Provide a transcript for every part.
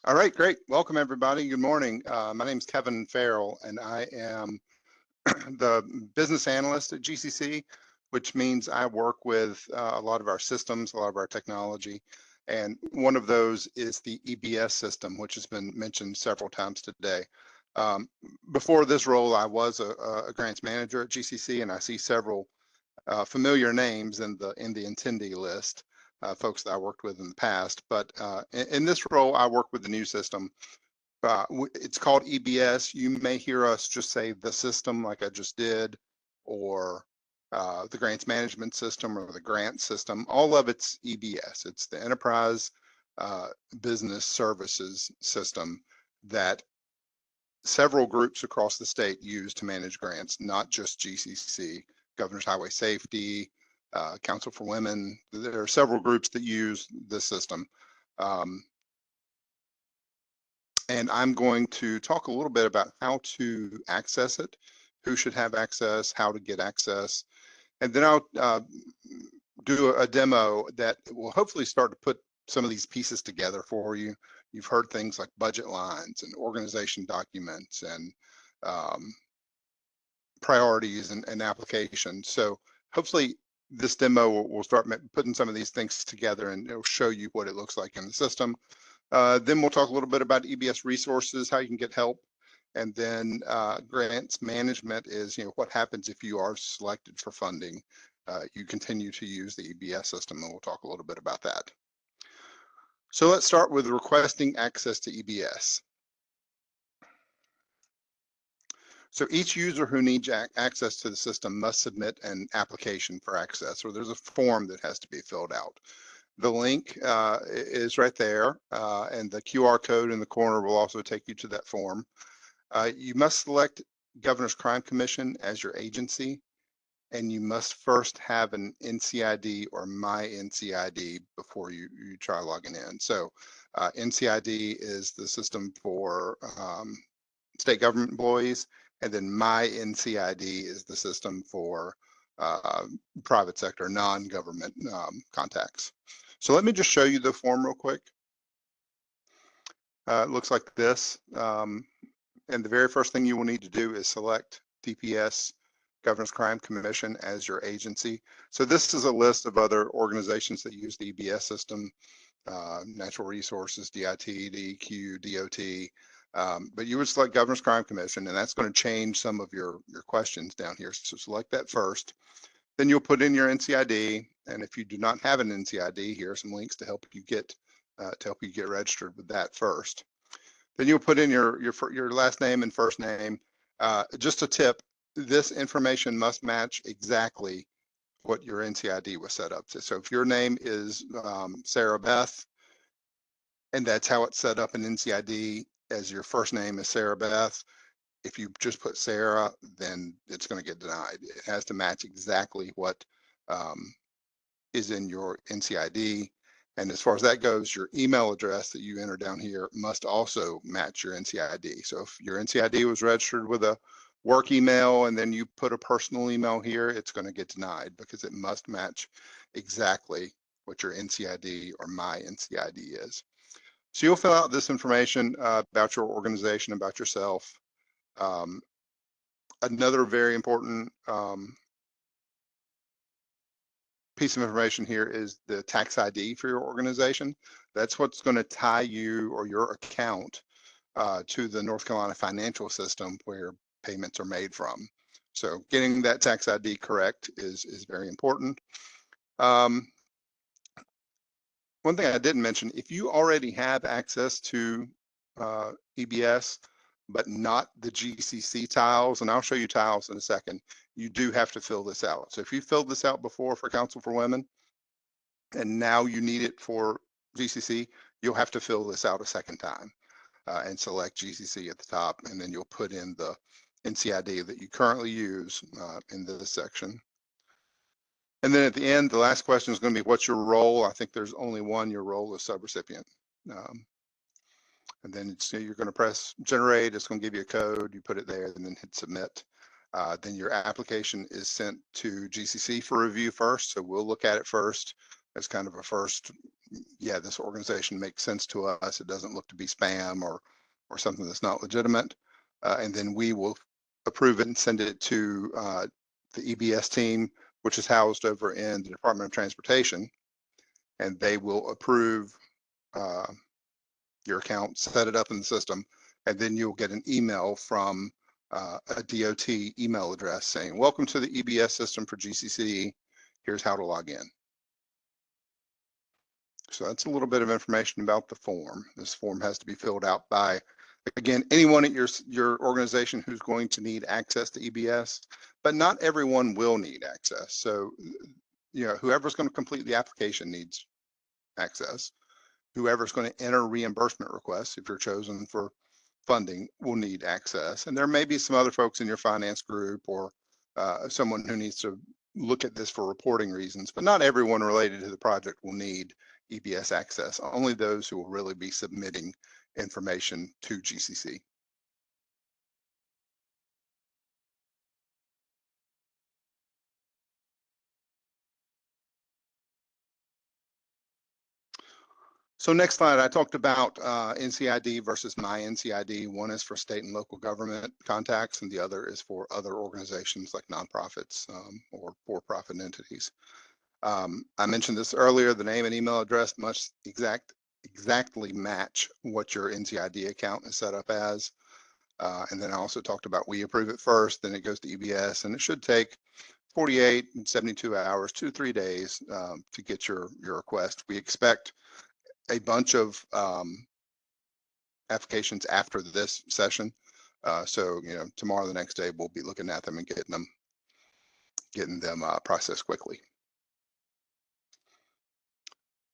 All right, great. Welcome, everybody. Good morning. My name is Kevin Farrell, and I am the business analyst at GCC, which means I work with a lot of our systems, a lot of our technology. And one of those is the EBS system, which has been mentioned several times today. Um, Before this role, I was a grants manager at GCC, and I see several familiar names in the attendee list, folks that I worked with in the past. But in this role, I work with the new system. It's called EBS. You may hear us just say the system, like I just did, or the grants management system or the grant system. All of it's EBS. It's the enterprise business services system that several groups across the state use to manage grants, not just GCC, Governor's Highway Safety, Council for Women. There are several groups that use this system. And I'm going to talk a little bit about how to access it, who should have access, how to get access. And then I'll do a demo that will hopefully start to put some of these pieces together for you. You've heard things like budget lines and organization documents and priorities and applications. So hopefully this demo will start putting some of these things together, and it'll show you what it looks like in the system. Then we'll talk a little bit about EBS resources, how you can get help. And then grants management is, what happens if you are selected for funding. You continue to use the EBS system, and we'll talk a little bit about that. So let's start with requesting access to EBS. So each user who needs access to the system must submit an application for access, or there's a form that has to be filled out. The link is right there, and the QR code in the corner will also take you to that form. You must select Governor's Crime Commission as your agency, and you must first have an NCID or My NCID before you try logging in. So NCID is the system for state government employees, and then My NCID is the system for private sector, non-government contacts. So let me just show you the form real quick. It looks like this. And the very first thing you will need to do is select DPS, Governor's Crime Commission, as your agency. So this is a list of other organizations that use the EBS system, Natural Resources, DIT, DEQ, DOT. But you would select Governor's Crime Commission, and that's going to change some of your questions down here. So select that first. Then you'll put in your NCID, and if you do not have an NCID, here are some links to help you get registered with that first. Then you'll put in your last name and first name. Just a tip: this information must match exactly what your NCID was set up to. So if your name is Sarah Beth, and that's how it's set up in NCID, as your first name is Sarah Beth, if you just put Sarah, then it's going to get denied. It has to match exactly what is in your NCID. And as far as that goes, your email address that you enter down here must also match your NCID. So if your NCID was registered with a work email and then you put a personal email here, it's going to get denied because it must match exactly what your NCID or My NCID is. So you'll fill out this information about your organization, about yourself. Another very important piece of information here is the tax ID for your organization. That's what's going to tie you or your account to the North Carolina financial system where payments are made from. So getting that tax ID correct is very important. One thing I didn't mention, if you already have access to EBS, but not the GCC tiles, and I'll show you tiles in a second, you do have to fill this out. So if you filled this out before for Council for Women, and now you need it for GCC, you'll have to fill this out a second time and select GCC at the top, and then you'll put in the NCID that you currently use in this section. And then at the end, the last question is going to be, what's your role? I think there's only one. Your role is subrecipient. And then you're going to press generate. It's going to give you a code. You put it there and then hit submit. Then your application is sent to GCC for review first. So we'll look at it first. as kind of a first, yeah, this organization makes sense to us. It doesn't look to be spam or something that's not legitimate. And then we will approve it and send it to the EBS team, which is housed over in the Department of Transportation, and they will approve your account, set it up in the system, and then you'll get an email from a DOT email address saying, welcome to the EBS system for GCC. Here's how to log in. So that's a little bit of information about the form. This form has to be filled out by, again, anyone at your organization who's going to need access to EBS, but not everyone will need access. So, you know, whoever's going to complete the application needs access. Whoever's going to enter reimbursement requests, if you're chosen for funding, will need access. And there may be some other folks in your finance group or someone who needs to look at this for reporting reasons, but not everyone related to the project will need EBS access, only those who will really be submitting information to GCC. So next slide, I talked about NCID versus my NCID. One is for state and local government contacts, and the other is for other organizations like nonprofits or for-profit entities. I mentioned this earlier, the name and email address must exactly match what your NCID account is set up as. And then I also talked about we approve it first, then it goes to EBS, and it should take 48 and 72 hours, 2 to 3 days to get your request. We expect a bunch of applications after this session. So, you know, tomorrow, the next day, we'll be looking at them and getting them processed quickly.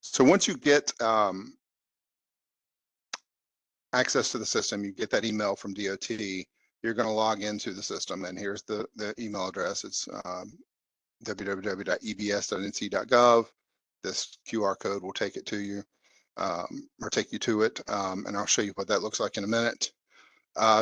So once you get access to the system, you get that email from DOT, you're going to log into the system, and here's the email address. It's www.ebs.nc.gov. This QR code will take it to you, or take you to it, and I'll show you what that looks like in a minute.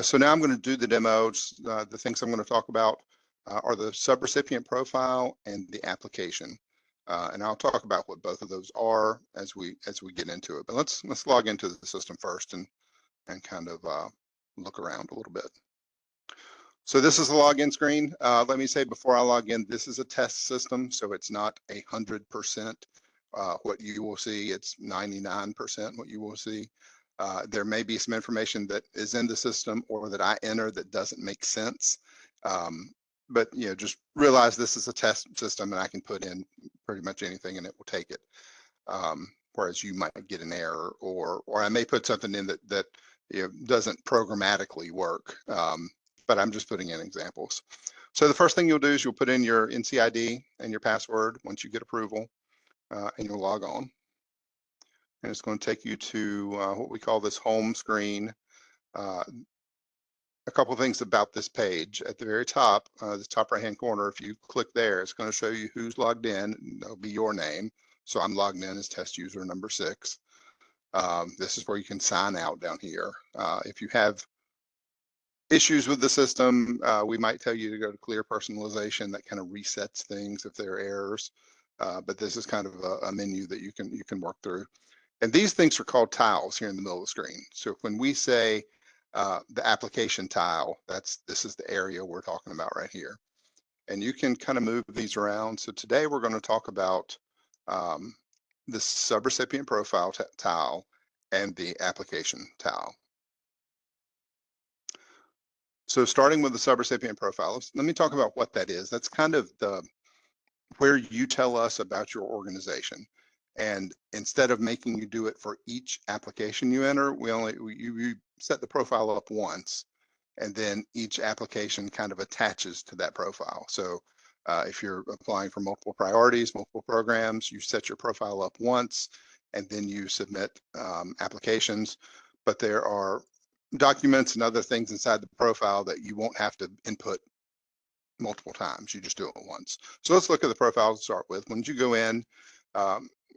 So now I'm going to do the demos. The things I'm going to talk about are the subrecipient profile and the application, and I'll talk about what both of those are as we get into it. But let's log into the system first and kind of look around a little bit. So this is the login screen. Let me say before I log in, this is a test system, so it's not 100% what you will see. It's 99% what you will see. There may be some information that is in the system or that I enter that doesn't make sense. But you know, just realize this is a test system and I can put in pretty much anything and it will take it. Whereas you might get an error, or I may put something in that you know, doesn't programmatically work. But I'm just putting in examples. So the first thing you'll do is you'll put in your NCID and your password once you get approval, and you'll log on. And it's going to take you to what we call this home screen. A couple of things about this page. At the very top, the top right-hand corner, if you click there, it's going to show you who's logged in. That'll be your name. So I'm logged in as test user number 6. This is where you can sign out down here. If you have issues with the system, we might tell you to go to clear personalization. That kind of resets things if there are errors. But this is kind of a menu that you can work through. And these things are called tiles here in the middle of the screen. So when we say the application tile, this is the area we're talking about right here. And you can kind of move these around. So today we're going to talk about the subrecipient profile tile and the application tile. So starting with the subrecipient profile, let me talk about what that is. That's kind of where you tell us about your organization. And instead of making you do it for each application you enter, you set the profile up once, and then each application kind of attaches to that profile. So if you're applying for multiple priorities, multiple programs, you set your profile up once, and then you submit applications. But there are documents and other things inside the profile that you won't have to input multiple times. You just do it once. So let's look at the profile to start with. When you go in,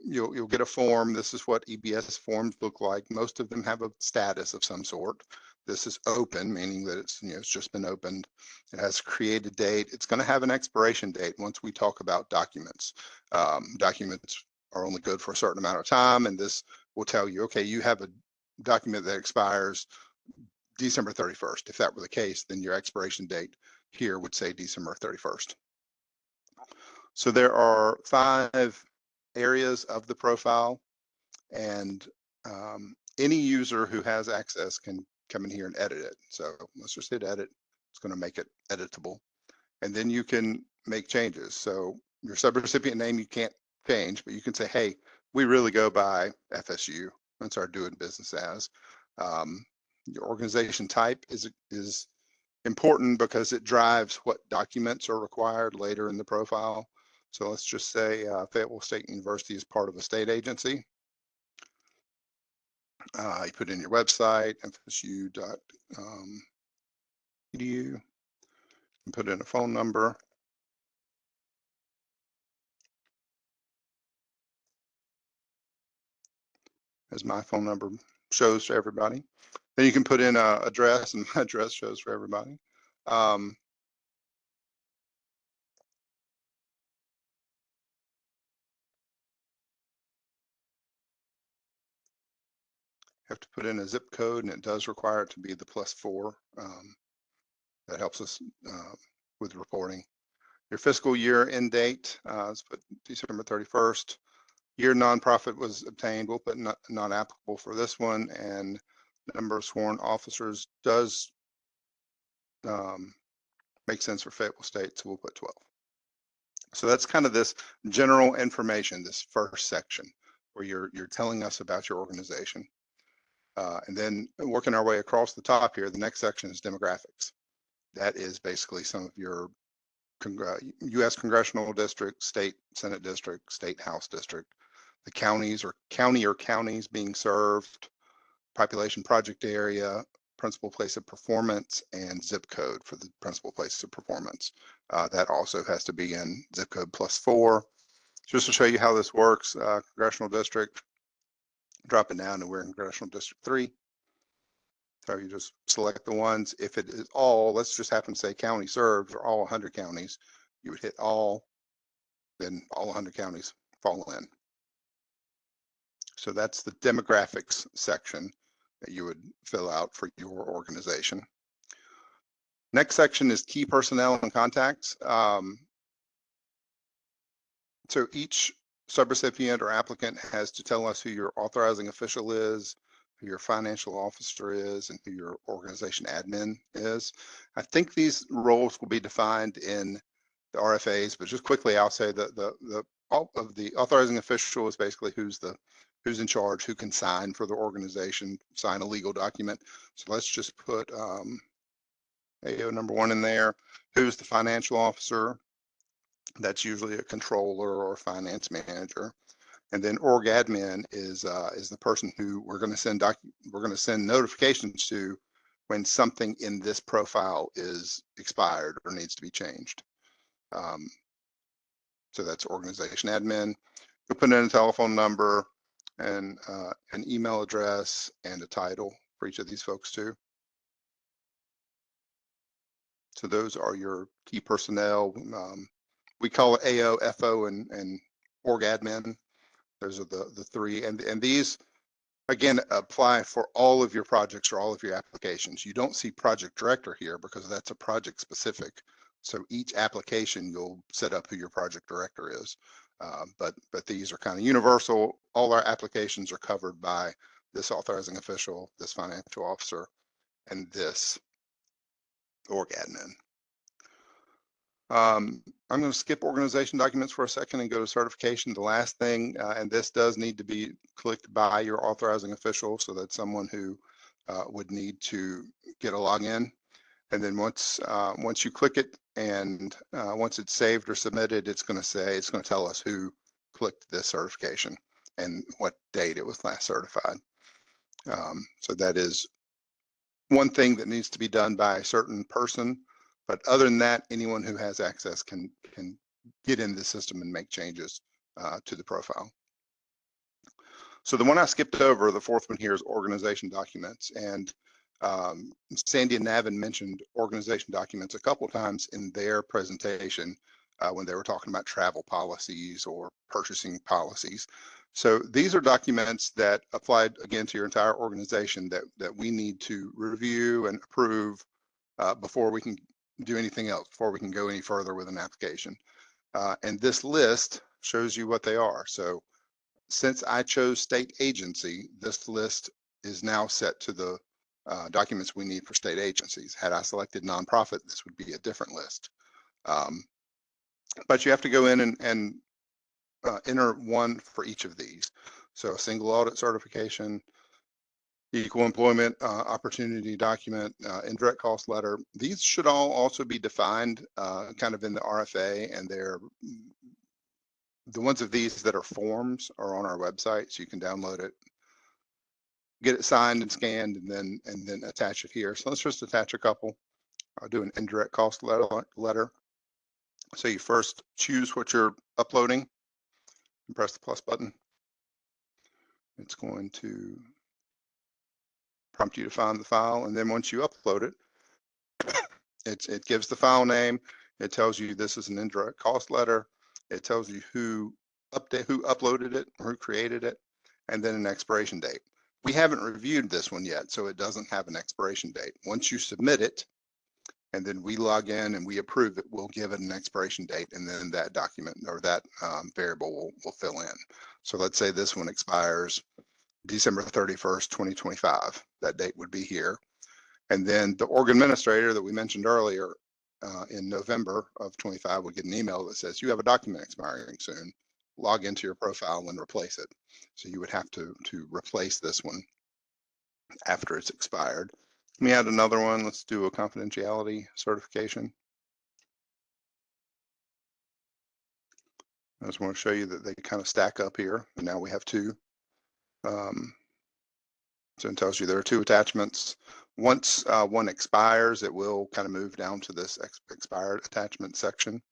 you'll get a form. This is what EBS forms look like. Most of them have a status of some sort. This is open, meaning that it's just been opened. It has a created date. It's going to have an expiration date once we talk about documents. Documents are only good for a certain amount of time, and this will tell you, okay, you have a document that expires December 31st. If that were the case, then your expiration date here would say December 31st. So there are 5 areas of the profile, and any user who has access can come in here and edit it. So let's just hit edit. It's going to make it editable. And then you can make changes. So your subrecipient name you can't change, but you can say, hey, we really go by FSU. That's our doing business as. Your organization type is important because it drives what documents are required later in the profile. So let's just say Fayetteville State University is part of a state agency. You put in your website, fsu.edu, and put in a phone number. As my phone number shows for everybody. Then you can put in a address, and my address shows for everybody. Have to put in a zip code, and it does require it to be the +4. That helps us with reporting. Your fiscal year end date, let's put December 31st. Year nonprofit was obtained. We'll put not applicable for this one, and number of sworn officers does make sense for Fayetteville State, so we'll put 12. So that's kind of this general information, this first section, where you're telling us about your organization. And then working our way across the top here, the next section is demographics. That is basically some of your U.S. congressional district, state Senate district, state House district, the counties or counties being served, population project area, principal place of performance, and zip code for the principal place of performance. That also has to be in zip code +4. Just to show you how this works, congressional district, drop it down to we're in congressional district 3. So you just select the ones. If it is all, let's just happen to say county served, or all 100 counties, you would hit all, then all 100 counties fall in. So that's the demographics section that you would fill out for your organization. Next section is key personnel and contacts. So each subrecipient or applicant has to tell us who your authorizing official is, who your financial officer is, and who your organization admin is. I think these roles will be defined in the RFAs, but just quickly, I'll say that the authorizing official is basically who's in charge, who can sign for the organization, sign a legal document. So let's just put AO number 1 in there. Who's the financial officer? That's usually a controller or finance manager. And then org admin is the person who we're going to send notifications to when something in this profile is expired or needs to be changed. So that's organization admin. You'll put in a telephone number and an email address and a title for each of these folks too. So those are your key personnel. We call it AO, FO, and org admin. Those are the 3, and these again apply for all of your projects or all of your applications. You don't see project director here because that's a project specific. So each application you'll set up who your project director is. But these are kind of universal. All our applications are covered by this authorizing official, this financial officer, and this org admin. I'm going to skip organization documents for a second and go to certification. The last thing, and this does need to be clicked by your authorizing official, so that's someone who would need to get a login. And then once you click it and once it's saved or submitted, it's going to tell us who clicked this certification and what date it was last certified. So that is one thing that needs to be done by a certain person. But other than that, anyone who has access can get into the system and make changes to the profile. So the one I skipped over, the 4th one here, is organization documents. And Sandy and Navin mentioned organization documents a couple of times in their presentation. when they were talking about travel policies or purchasing policies. So these are documents that applied again to your entire organization that we need to review and approve before we can do anything else, before we can go any further with an application. And this list shows you what they are. So since I chose state agency, this list is now set to the documents we need for state agencies. Had I selected nonprofit, this would be a different list. But you have to go in and enter one for each of these. So a single audit certification, equal employment opportunity document, indirect cost letter. These should all also be defined kind of in the RFA, and they're the ones of these that are forms are on our website, so you can download it, get it signed and scanned, and then attach it here. So let's just attach a couple. I'll do an indirect cost letter. So you first choose what you're uploading and press the plus button. It's going to prompt you to find the file, and then once you upload it, it gives the file name. It tells you this is an indirect cost letter. It tells you who uploaded it, or who created it, and then an expiration date. We haven't reviewed this one yet, so it doesn't have an expiration date. Once you submit it, and then we log in and we approve it, we'll give it an expiration date, and then that document or that variable will fill in. So let's say this one expires December 31st, 2025. That date would be here. And then the org administrator that we mentioned earlier in November of 25 would get an email that says, you have a document expiring soon. Log into your profile and replace it. So you would have to replace this one after it's expired. Let me add another one. Let's do a confidentiality certification. I just want to show you that they kind of stack up here. And now we have two. So it tells you there are two attachments. Once one expires, it will kind of move down to this expired attachment section.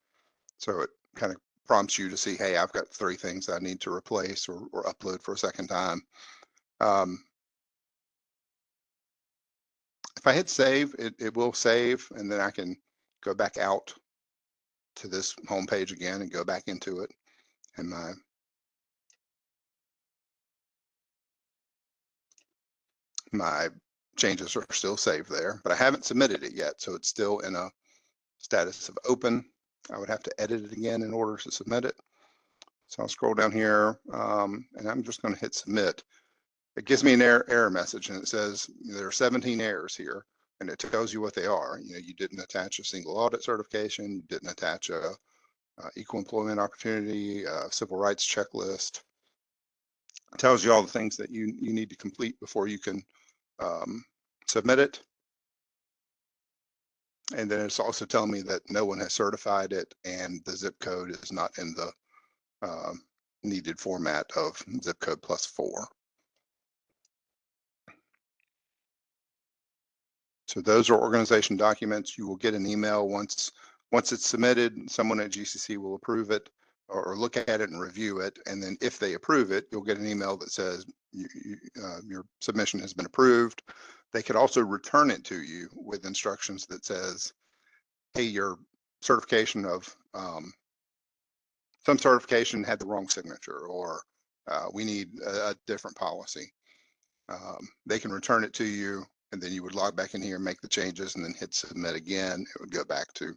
So it kind of prompts you to see, hey, I've got 3 things I need to replace or upload for a second time. If I hit save, it will save, and then I can go back out to this home page again and go back into it. And my changes are still saved there, but I haven't submitted it yet. So it's still in a status of open. I would have to edit it again in order to submit it. So I'll scroll down here and I'm just going to hit submit. It gives me an error message, and it says there are 17 errors here, and it tells you what they are. You know, you didn't attach a single audit certification, you didn't attach a equal employment opportunity, civil rights checklist. It tells you all the things that you need to complete before you can submit it. And then it's also telling me that no one has certified it, and the zip code is not in the needed format of zip code +4. So those are organization documents. You will get an email once it's submitted. Someone at GCC will approve it or look at it and review it. And then if they approve it, you'll get an email that says your submission has been approved. They could also return it to you with instructions that says, hey, your certification of some certification had the wrong signature, or we need a different policy. They can return it to you, and then you would log back in here and make the changes and then hit submit again. It would go back to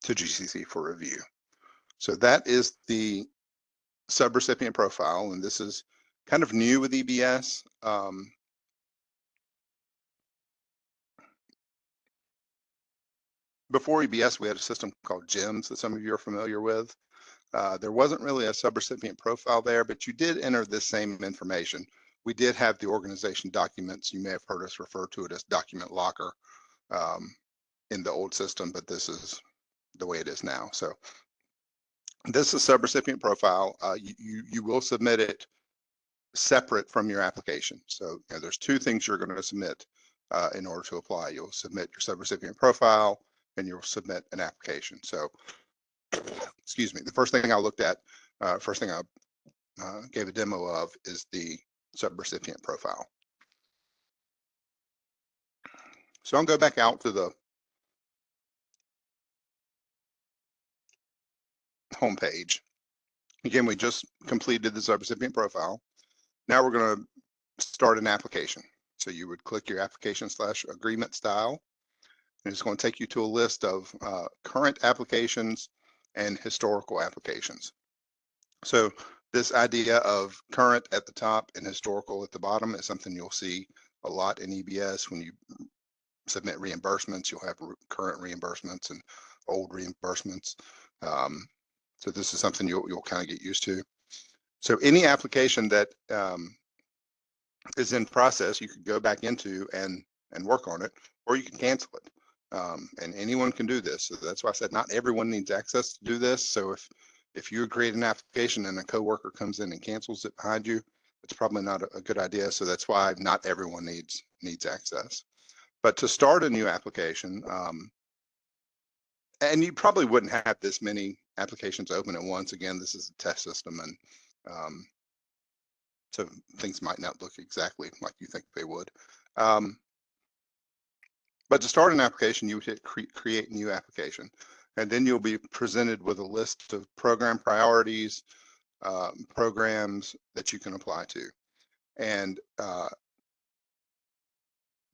GCC for review. So that is the subrecipient profile, and this is kind of new with EBS. Before EBS, we had a system called GEMS that some of you are familiar with. There wasn't really a subrecipient profile there, but you did enter this same information. We did have the organization documents. You may have heard us refer to it as document locker in the old system, but this is the way it is now. So this is subrecipient profile. You will submit it separate from your application. So there's 2 things you're going to submit in order to apply. You'll submit your subrecipient profile, and you'll submit an application. So, excuse me, the first thing I looked at, first thing I gave a demo of is the subrecipient profile. So I'll go back out to the home page. Again, we just completed the subrecipient profile. Now we're going to start an application. So you would click your application/agreement style, and it's going to take you to a list of current applications and historical applications. So this idea of current at the top and historical at the bottom is something you'll see a lot in EBS. When you submit reimbursements, you'll have current reimbursements and old reimbursements. So this is something you'll kind of get used to. So any application that is in process, you could go back into and work on it, or you can cancel it. And anyone can do this. So that's why I said not everyone needs access to do this. So if you create an application and a coworker comes in and cancels it behind you, it's probably not a good idea. So that's why not everyone needs access. But to start a new application, and you probably wouldn't have this many applications open at once. Again, this is a test system, and so things might not look exactly like you think they would. But to start an application, you would hit create new application, and then you'll be presented with a list of program priorities, programs that you can apply to. And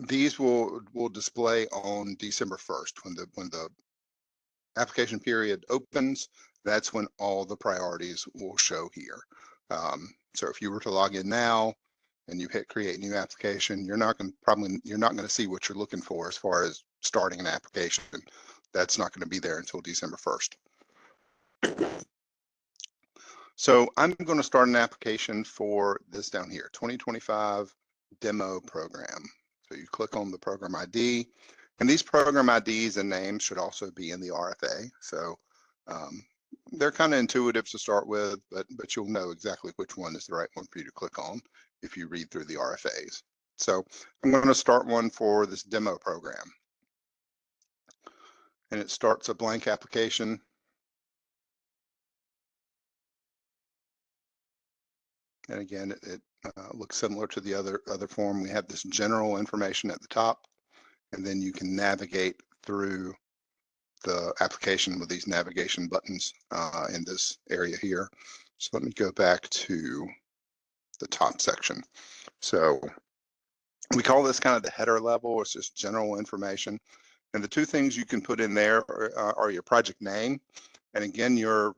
these will display on December 1st when the application period opens. That's when all the priorities will show here. So if you were to log in now and you hit create new application, you're not going to see what you're looking for as far as starting an application. That's not going to be there until December 1st. So I'm going to start an application for this down here, 2025 demo program. So you click on the program ID, and these program IDs and names should also be in the RFA. So they're kind of intuitive to start with, but you'll know exactly which one is the right one for you to click on if you read through the RFAs. So I'm going to start one for this demo program. And it starts a blank application. And again, it looks similar to the other form. We have this general information at the top, and then you can navigate through the application with these navigation buttons in this area here. So let me go back to the top section. So we call this kind of the header level. It's just general information. And the two things you can put in there are your project name. And again, your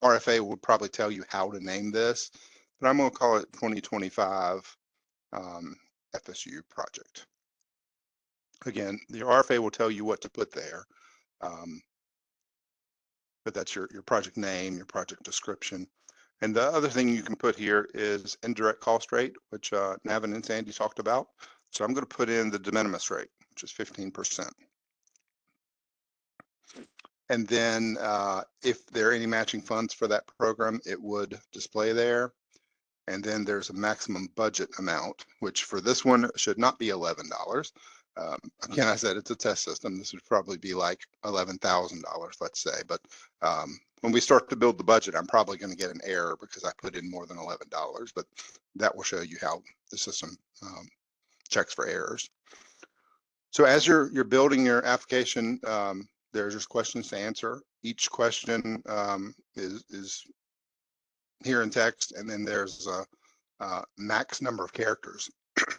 RFA will probably tell you how to name this, but I'm going to call it 2025 FSU project. Again, the RFA will tell you what to put there, but that's your project name, your project description. And the other thing you can put here is indirect cost rate, which Navin and Sandy talked about. So I'm going to put in the de minimis rate, which is 15%. And then if there are any matching funds for that program, it would display there. And then there's a maximum budget amount, which for this one should not be $11. Again, I said it's a test system. This would probably be like $11,000, let's say. But when we start to build the budget, I'm probably going to get an error because I put in more than $11. But that will show you how the system checks for errors. So as you're building your application, there's just questions to answer. Each question is here in text, and then there's a max number of characters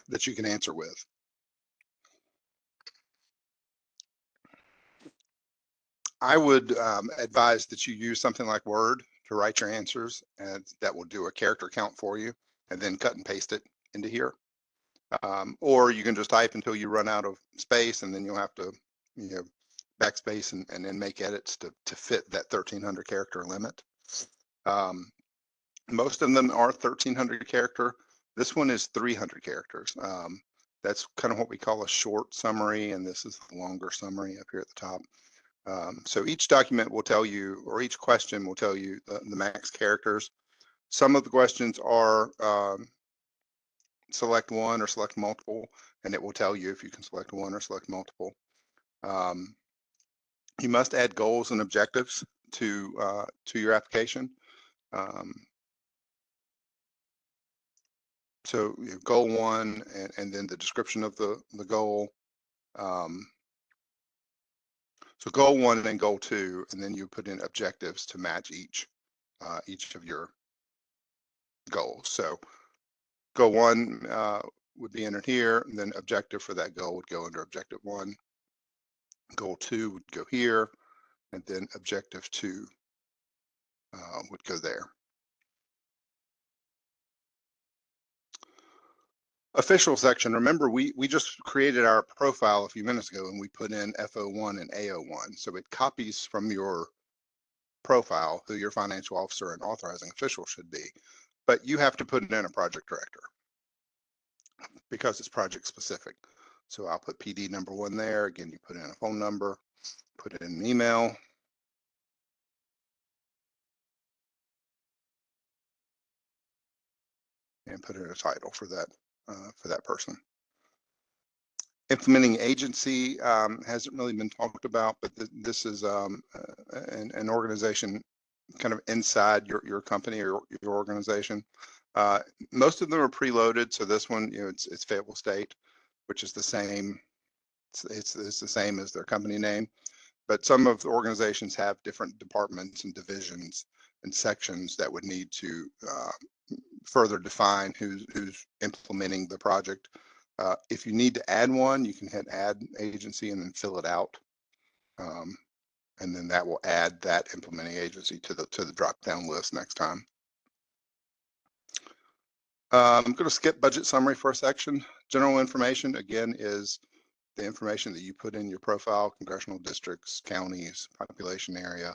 that you can answer with. I would advise that you use something like Word to write your answers, and that will do a character count for you, and then cut and paste it into here. Or you can just type until you run out of space, and then you'll have to, backspace and then make edits to fit that 1,300 character limit. Most of them are 1,300 character. This one is 300 characters. That's kind of what we call a short summary, and this is the longer summary up here at the top. So each document will tell you, or each question will tell you the max characters. Some of the questions are select one or select multiple, and it will tell you if you can select one or select multiple. You must add goals and objectives to your application. So goal one, and then the description of the goal. So goal 1 and goal 2, and then you put in objectives to match each of your goals. So goal 1 would be entered here, and then objective for that goal would go under objective 1. Goal 2 would go here, and then objective 2 would go there. Official section. Remember, we just created our profile a few minutes ago, and we put in FO1 and AO1. So it copies from your profile who your financial officer and authorizing official should be, but you have to put it in a project director because it's project specific. So I'll put PD number 1 there. Again, you put in a phone number, put it in an email, and put in a title for that person. Implementing agency hasn't really been talked about, but this is an organization kind of inside your company or your organization. Most of them are preloaded, so this one, it's Fayetteville State, which is the same. It's the same as their company name, but some of the organizations have different departments and divisions and sections that would need to further define who's implementing the project. If you need to add one, you can hit add agency and then fill it out. And then that will add that implementing agency to the drop down list next time. I'm going to skip budget summary for a section. General information, again, is the information that you put in your profile: congressional districts, counties, population area.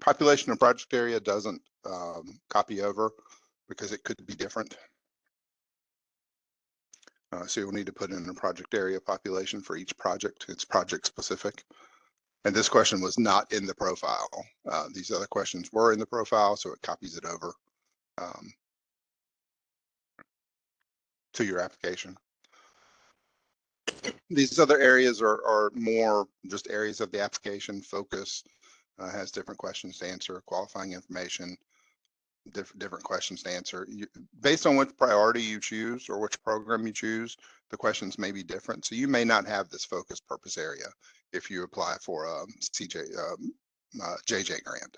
Population and project area doesn't copy over because it could be different. So you'll need to put in a project area population for each project. It's project specific. And this question was not in the profile. These other questions were in the profile, so it copies it over to your application. These other areas are more just areas of the application. Focus has different questions to answer, qualifying information, different questions to answer. Based on which priority you choose or which program you choose, the questions may be different. So you may not have this focus purpose area if you apply for a JJ grant.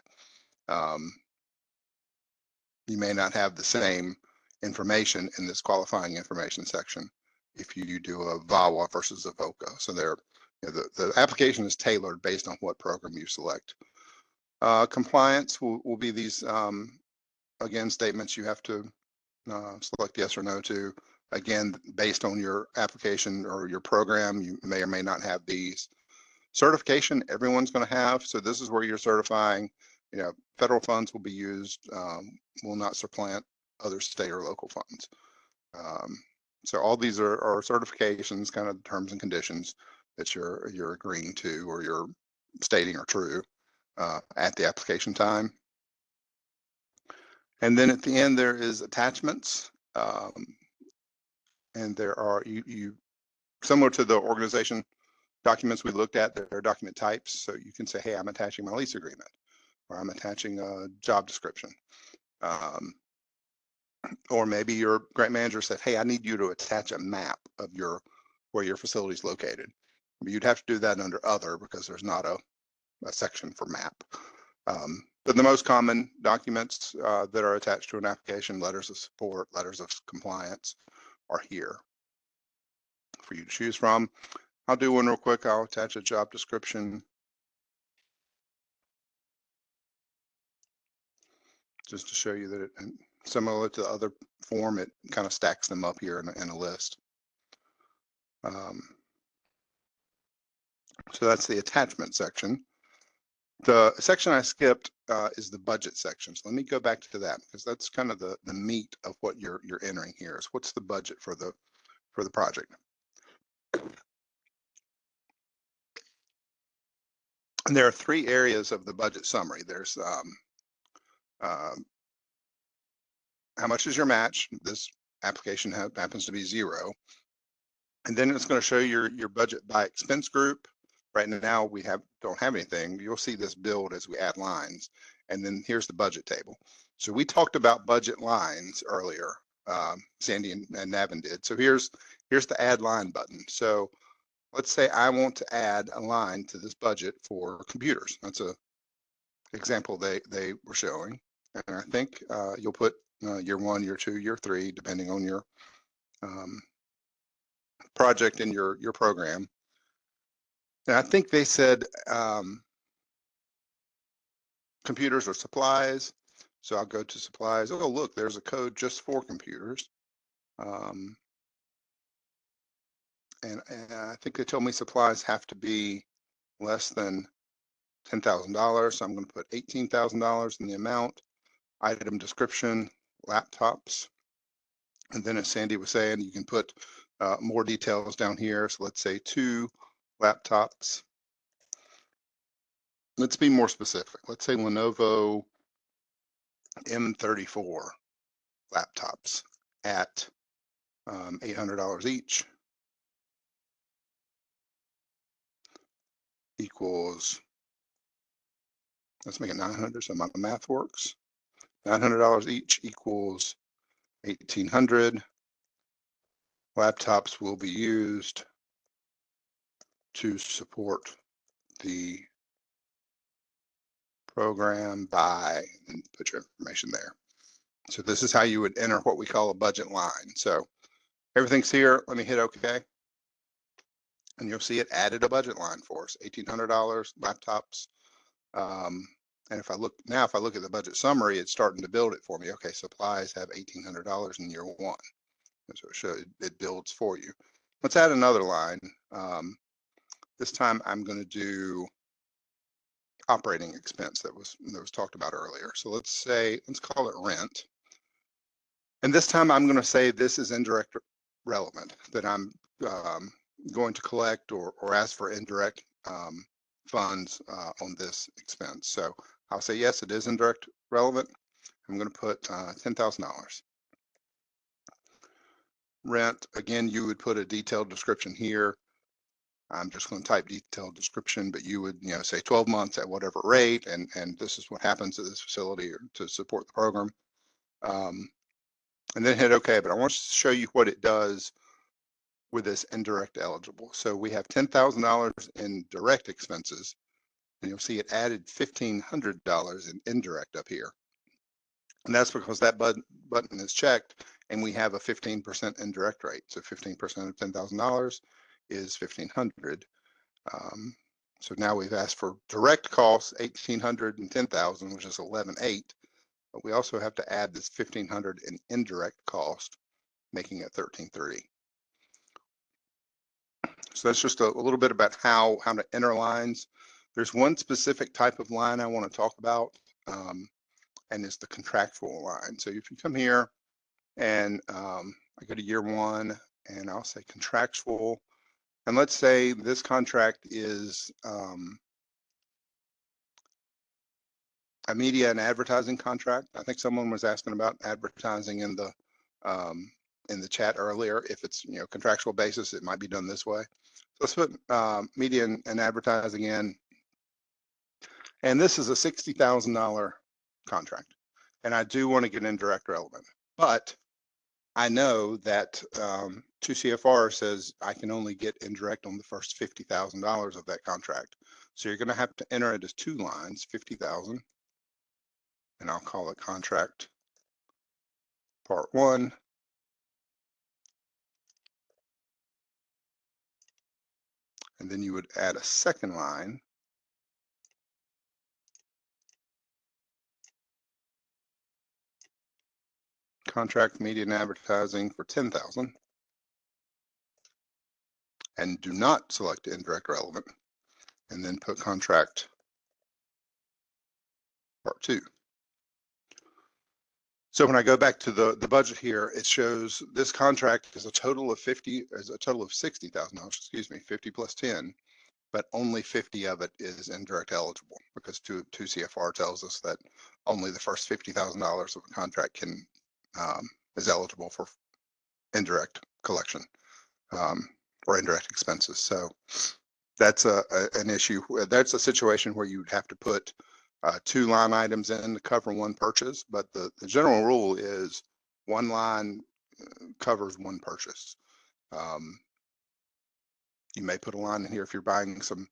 You may not have the same information in this qualifying information section if you do a VAWA versus a VOCA. So the application is tailored based on what program you select. Compliance will be these, again, statements you have to select yes or no to. Again, based on your application or your program, you may or may not have these. Certification, everyone's going to have. So this is where you're certifying, federal funds will be used, will not supplant other state or local funds. So all these are certifications, kind of terms and conditions that you're agreeing to or you're stating are true at the application time. And then at the end, there is attachments. And there are, similar to the organization documents we looked at, there are document types. So you can say, hey, I'm attaching my lease agreement, or I'm attaching a job description. Or maybe your grant manager said, hey, I need you to attach a map of where your facility is located. You'd have to do that under other because there's not a section for map. But the most common documents that are attached to an application, letters of support, letters of compliance, are here for you to choose from. I'll do one real quick. I'll attach a job description just to show you that similar to the other form, it kind of stacks them up here in a list. So that's the attachment section. The section I skipped is the budget section. So let me go back to that because that's kind of the meat of what you're entering here. Is what's the budget for the project? And there are 3 areas of the budget summary. There's how much is your match? This application happens to be 0. And then it's going to show your budget by expense group. Right now we don't have anything. You'll see this build as we add lines. And then here's the budget table. So we talked about budget lines earlier. Sandy and Navin did. So here's the add line button. So let's say I want to add a line to this budget for computers. That's a example they were showing. And I think you'll put year 1, year 2, year 3, depending on your project in your program. And I think they said computers or supplies. So I'll go to supplies. Oh, look, there's a code just for computers. And I think they told me supplies have to be less than $10,000. So I'm going to put $18,000 in the amount. Item description, laptops. And then as Sandy was saying, you can put more details down here. So let's say 2 laptops. Let's be more specific. Let's say Lenovo M34 laptops at $800 each equals, let's make it 900 so my math works. $900 each equals 1,800. Laptops will be used to support the program by, and put your information there. So this is how you would enter what we call a budget line. So everything's here. Let me hit OK. And you'll see it added a budget line for us, $1,800 laptops. And if I look now, if I look at the budget summary, it's starting to build it for me. Okay, supplies have $1,800 in year 1. So it builds for you. Let's add another line. This time I'm going to do operating expense that was talked about earlier. So let's call it rent. And this time I'm going to say this is indirect relevant, that I'm going to collect or ask for indirect funds on this expense. So I'll say, yes, it is indirect relevant. I'm going to put $10,000. Rent, again, you would put a detailed description here. I'm just going to type detailed description, but you would, say 12 months at whatever rate, and this is what happens at this facility to support the program. And then hit OK, but I want to show you what it does with this indirect eligible. So we have $10,000 in direct expenses, and you'll see it added $1,500 in indirect up here. And that's because that button is checked, and we have a 15% indirect rate. So 15% of $10,000 is $1,500. So now we've asked for direct costs, $1,800 and $10,000, which is $11,800. But we also have to add this $1,500 in indirect cost, making it $13,300. So that's just a little bit about how to enter lines. There's one specific type of line I want to talk about, and it's the contractual line. So if you come here and I go to year 1 and I'll say contractual, and let's say this contract is a media and advertising contract. I think someone was asking about advertising in the chat earlier. If it's contractual basis, it might be done this way. So let's put media and advertising in, and this is a $60,000 contract, and I do want to get indirect relevant, but I know that 2 CFR says I can only get indirect on the first $50,000 of that contract. So you're going to have to enter it as 2 lines, 50,000, and I'll call it contract part 1. And then you would add a second line, contract media and advertising for 10,000, and do not select indirect relevant, and then put contract part 2. So when I go back to the budget here, it shows this contract is a total of $60,000, excuse me, 50 plus 10, but only 50 of it is indirect eligible, because 2 CFR tells us that only the first $50,000 of a contract is eligible for indirect collection or indirect expenses. So that's an issue. That's a situation where you would have to put 2 line items in to cover 1 purchase, but the general rule is 1 line covers 1 purchase. You may put a line in here if you're buying some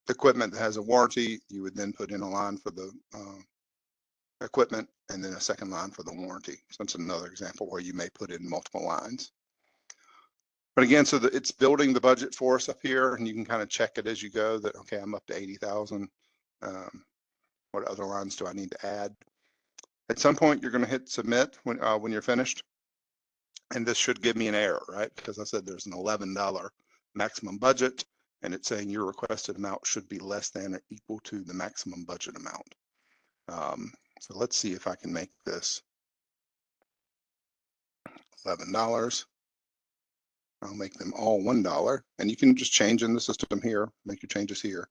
equipment that has a warranty. You would then put in a line for the equipment and then a second line for the warranty. So that's another example where you may put in multiple lines. But again, so it's building the budget for us up here, and you can kind of check it as you go that, okay, I'm up to 80,000. What other lines do I need to add? At some point, you're going to hit submit when you're finished. And this should give me an error, right? Because I said there's an $11 maximum budget, and it's saying your requested amount should be less than or equal to the maximum budget amount. So let's see if I can make this $11. I'll make them all $1, and you can just change in the system here, make your changes here.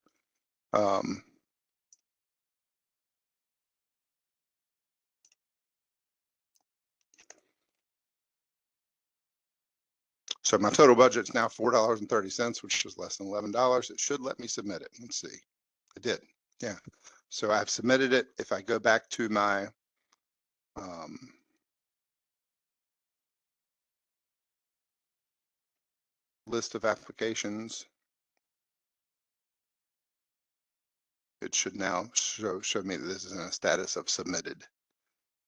So my total budget is now $4.30, which is less than $11. It should let me submit it. Let's see. It did. Yeah. So I've submitted it. If I go back to my list of applications, it should now show me that this is in a status of submitted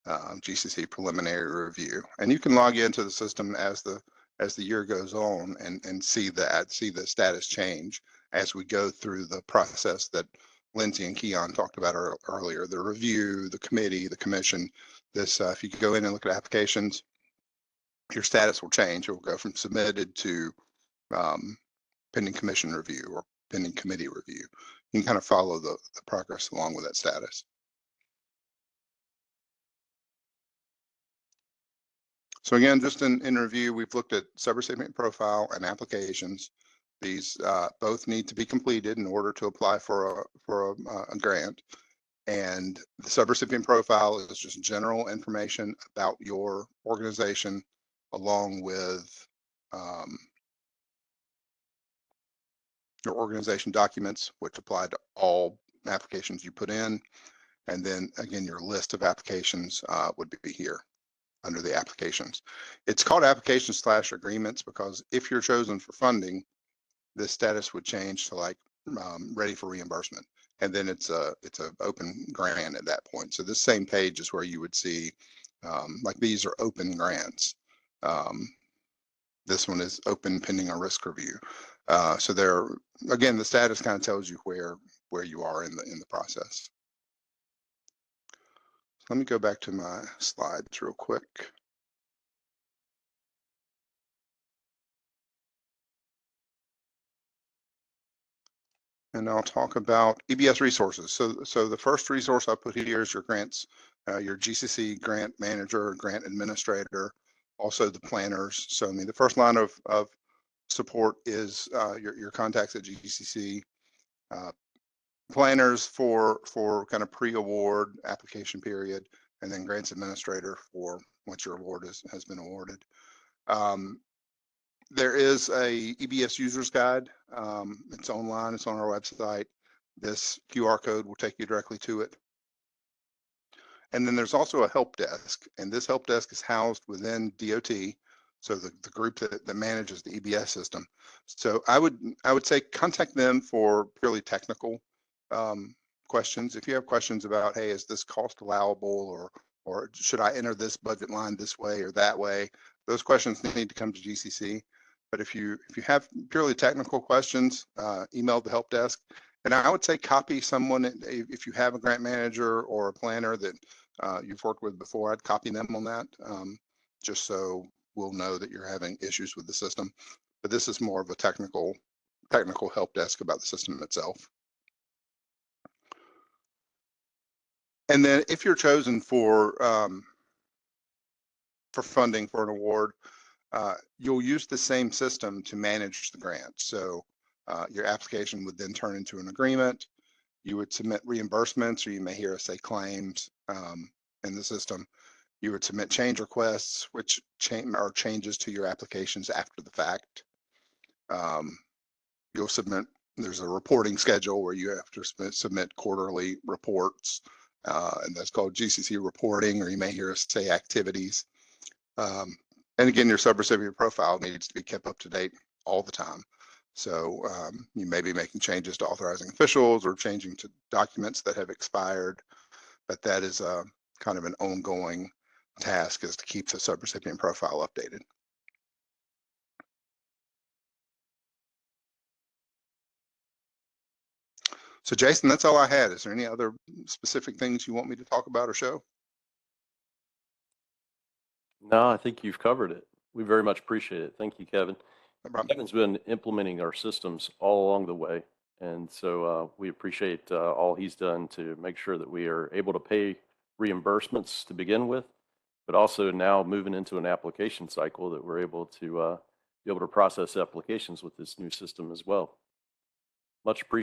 GCC preliminary review. And you can log into the system as the year goes on and see the status change as we go through the process that Lindsay and Keon talked about earlier, the review, the committee, the commission. This, if you go in and look at applications, your status will change. It will go from submitted to pending commission review or pending committee review. You can kind of follow the progress along with that status. So again, just in review, we've looked at subrecipient profile and applications. These both need to be completed in order to apply for a grant. And the subrecipient profile is just general information about your organization, along with your organization documents, which apply to all applications you put in. And then again, your list of applications would be here under the applications. It's called applications/agreements because if you're chosen for funding, this status would change to like ready for reimbursement. And then it's a open grant at that point. So this same page is where you would see like these are open grants. This one is open pending a risk review. So there, again, the status kind of tells you where you are in the process. Let me go back to my slides real quick. And I'll talk about EBS resources. So the first resource I put here is your grants, your GCC grant manager, grant administrator, also the planners. So I mean, the first line of support is your contacts at GCC, planners for kind of pre-award application period, and then grants administrator for once your award has been awarded. There is a EBS user's guide. It's online, it's on our website. This QR code will take you directly to it. And then there's also a help desk, and this help desk is housed within DOT. So the group that manages the EBS system. So I would say contact them for purely technical questions. If you have questions about, hey, is this cost allowable, or should I enter this budget line this way or that way? Those questions need to come to GCC. But if you have purely technical questions, email the help desk. And I would say copy someone, if you have a grant manager or a planner that you've worked with before, I'd copy them on that, just so we'll know that you're having issues with the system. But this is more of a technical help desk about the system itself. And then if you're chosen for funding for an award, you'll use the same system to manage the grant. So your application would then turn into an agreement. You would submit reimbursements, or you may hear us say claims in the system. You would submit change requests, which are changes to your applications after the fact. You'll submit, there's a reporting schedule where you have to submit quarterly reports, and that's called GCC reporting, or you may hear us say activities. And And again, your subrecipient profile needs to be kept up to date all the time. So you may be making changes to authorizing officials or changing to documents that have expired, but that is kind of an ongoing task, is to keep the subrecipient profile updated. So Jason, that's all I had. Is there any other specific things you want me to talk about or show? No, I think you've covered it. We very much appreciate it. Thank you, Kevin. No problem. Kevin's been implementing our systems all along the way. And so we appreciate all he's done to make sure that we are able to pay reimbursements to begin with, but also now moving into an application cycle that we're able to be able to process applications with this new system as well. Much appreciated.